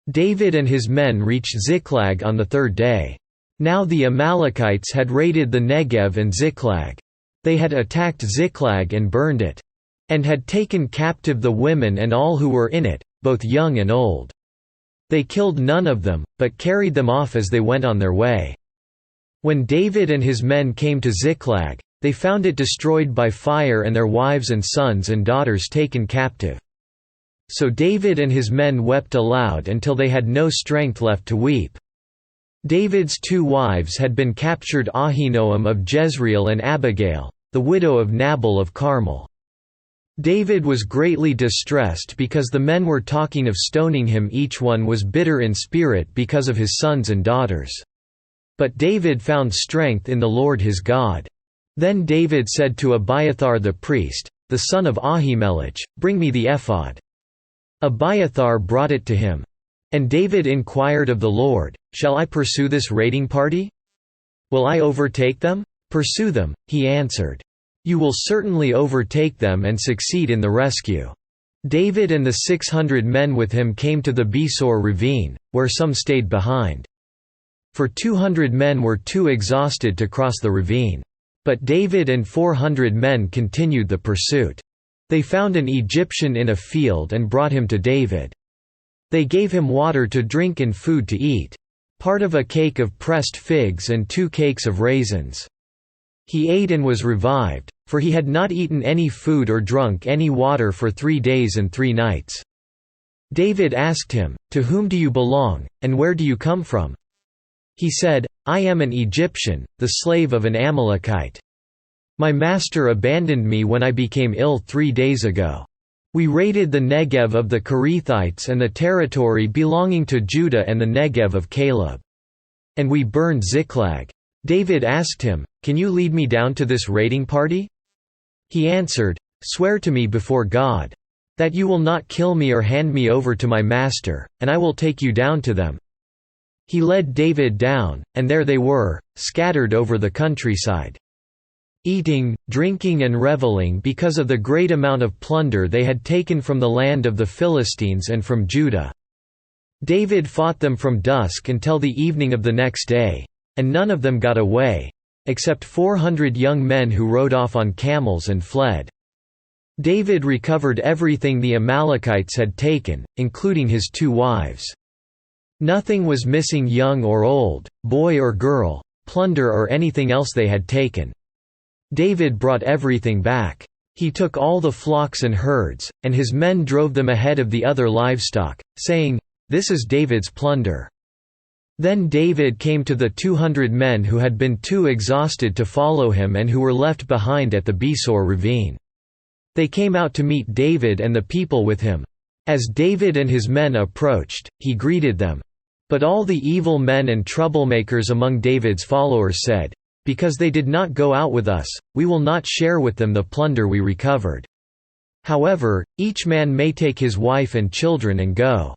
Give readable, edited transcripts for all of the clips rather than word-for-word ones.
David and his men reached Ziklag on the third day. Now the Amalekites had raided the Negev and Ziklag. They had attacked Ziklag and burned it. And had taken captive the women and all who were in it, both young and old. They killed none of them, but carried them off as they went on their way. When David and his men came to Ziklag, they found it destroyed by fire and their wives and sons and daughters taken captive. So David and his men wept aloud until they had no strength left to weep. David's 2 wives had been captured, Ahinoam of Jezreel and Abigail, the widow of Nabal of Carmel. David was greatly distressed because the men were talking of stoning him. Each one was bitter in spirit because of his sons and daughters. But David found strength in the Lord his God. Then David said to Abiathar the priest, the son of Ahimelech, "Bring me the ephod." Abiathar brought it to him. And David inquired of the Lord, "Shall I pursue this raiding party? Will I overtake them?" "Pursue them," he answered. "You will certainly overtake them and succeed in the rescue." David and the 600 men with him came to the Besor ravine, where some stayed behind. For 200 men were too exhausted to cross the ravine. But David and 400 men continued the pursuit. They found an Egyptian in a field and brought him to David. They gave him water to drink and food to eat, part of a cake of pressed figs and 2 cakes of raisins. He ate and was revived, for he had not eaten any food or drunk any water for 3 days and 3 nights. David asked him, "To whom do you belong, and where do you come from?" He said, "I am an Egyptian, the slave of an Amalekite. My master abandoned me when I became ill 3 days ago. We raided the Negev of the Kerethites and the territory belonging to Judah and the Negev of Caleb. And we burned Ziklag." David asked him, "Can you lead me down to this raiding party?" He answered, "Swear to me before God that you will not kill me or hand me over to my master, and I will take you down to them." He led David down, and there they were, scattered over the countryside, eating, drinking and reveling because of the great amount of plunder they had taken from the land of the Philistines and from Judah. David fought them from dusk until the evening of the next day, and none of them got away, except 400 young men who rode off on camels and fled. David recovered everything the Amalekites had taken, including his 2 wives. Nothing was missing, young or old, boy or girl, plunder or anything else they had taken. David brought everything back. He took all the flocks and herds, and his men drove them ahead of the other livestock, saying, "This is David's plunder." Then David came to the 200 men who had been too exhausted to follow him and who were left behind at the Besor ravine. They came out to meet David and the people with him. As David and his men approached, he greeted them. But all the evil men and troublemakers among David's followers said, "Because they did not go out with us, we will not share with them the plunder we recovered. However, each man may take his wife and children and go."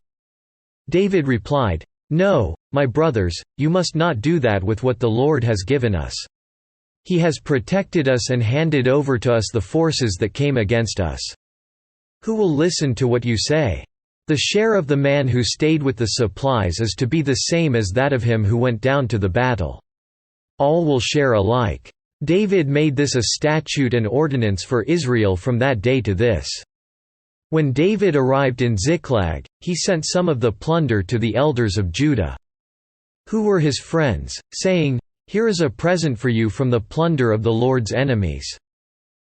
David replied, "No, my brothers, you must not do that with what the Lord has given us. He has protected us and handed over to us the forces that came against us. Who will listen to what you say? The share of the man who stayed with the supplies is to be the same as that of him who went down to the battle. All will share alike." David made this a statute and ordinance for Israel from that day to this. When David arrived in Ziklag, he sent some of the plunder to the elders of Judah, who were his friends, saying, "Here is a present for you from the plunder of the Lord's enemies."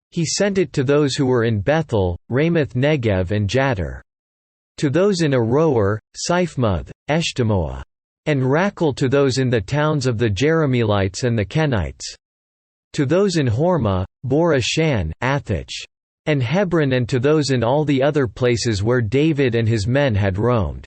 He sent it to those who were in Bethel, Ramoth Negev and Jattir, to those in Aroer, Siphmoth, Eshtemoa, and Rakel, to those in the towns of the Jerahmeelites and the Kenites, to those in Hormah, Bor-Ashan, Athach, and Hebron, and to those in all the other places where David and his men had roamed.